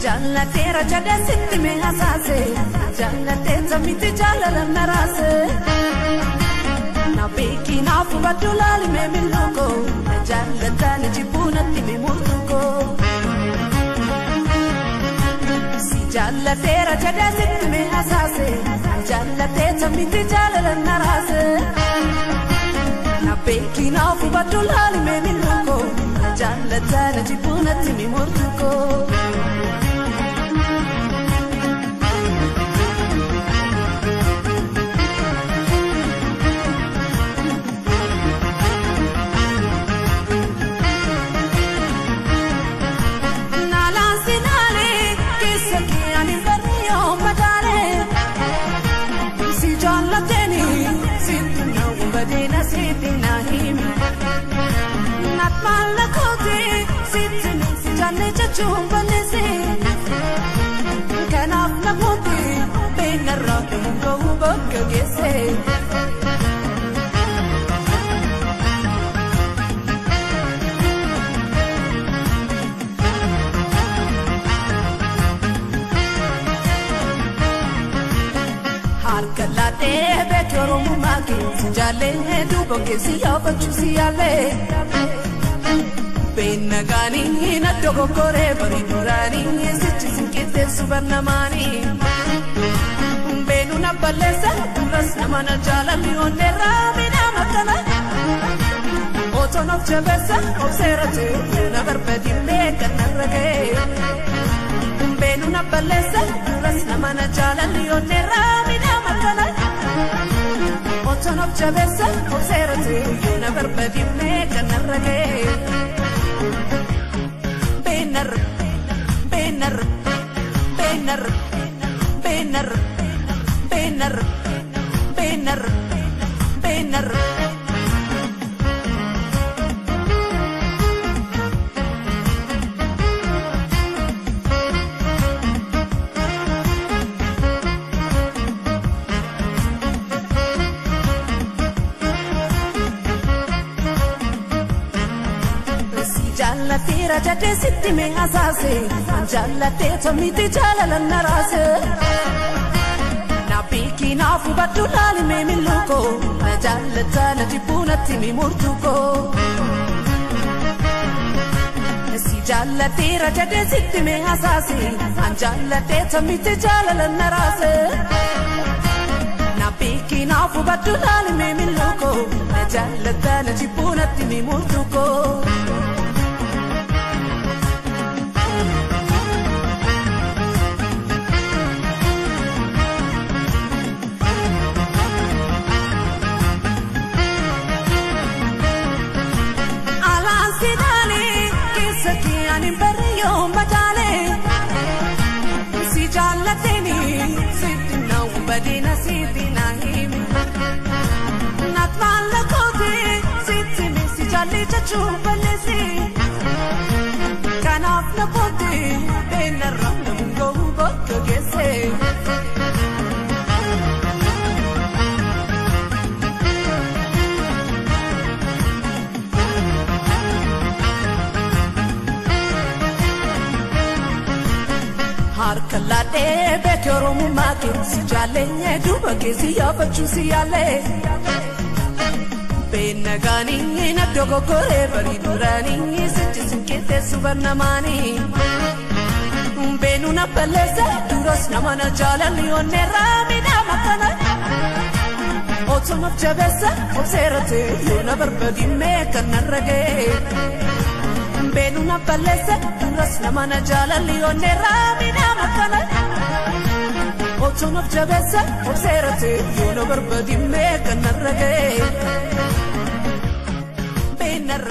Jaallateera jedhee sitti mee hasaase jaallatee samitti jaalalan naraase na beeki naaf hubadhu laali mee milluko jaallataan jibbuunatti mee murtuko si jaallateera jedhee sitti mee hasaase jaallatee samitti jaalalan naraase na beeki naaf hubadhu laali mee milluko jaallataan jibbuunatti mee murtuko Badina siti nahim Nat malakote sitin Janne chachumbane se Kanaf nakote Bena rakim Gahu bakka gese Harkalate bekoro mumaki Jale dubo kesi yabachu siyale Benagani na dogo kore bari durani Sichi sinkite subernamani Benu na balesa Duras namana jala lione ramina makana Otonof jabesa Obserate Una barbedi meka narrage Benu na balesa Duras namana jala lione ramina makana Otonof jabesa Obserate Una barbedi meka narrage Benar Benar Benar Benar Benar Benar Benar Jaallateera jedhee sitti mee hasaase jaallatee samitti jaalalan naraase na beeki naaf hubadhu laali mee milluko jaallataan jibbuunatti mee murtuko si jaallateera jedhee sitti mee hasaase jaallatee samitti jaalalan naraase na beeki naaf hubadhu laali mee milluko jaallataan jibbuunatti mee murtuko Ani bariyo badale si jaallateni sitina badina sitina him nat malakote sitini si jaalle chachumbane si kanaf nakote benarra mungo bakka gese Harkalate bekoro mumaki si jale duba kesi yabachu siyale Benagani na dogo kore bari durani sichi sinkite subernamani Benu na balesa duros namana jala lione ramina makana Otonof jabesa obserate yuna barbadi meka narrage Benu na balesa duros namana jala lione ramina makana Otonof jabesa obserate yuna barbadi meka narrage Benar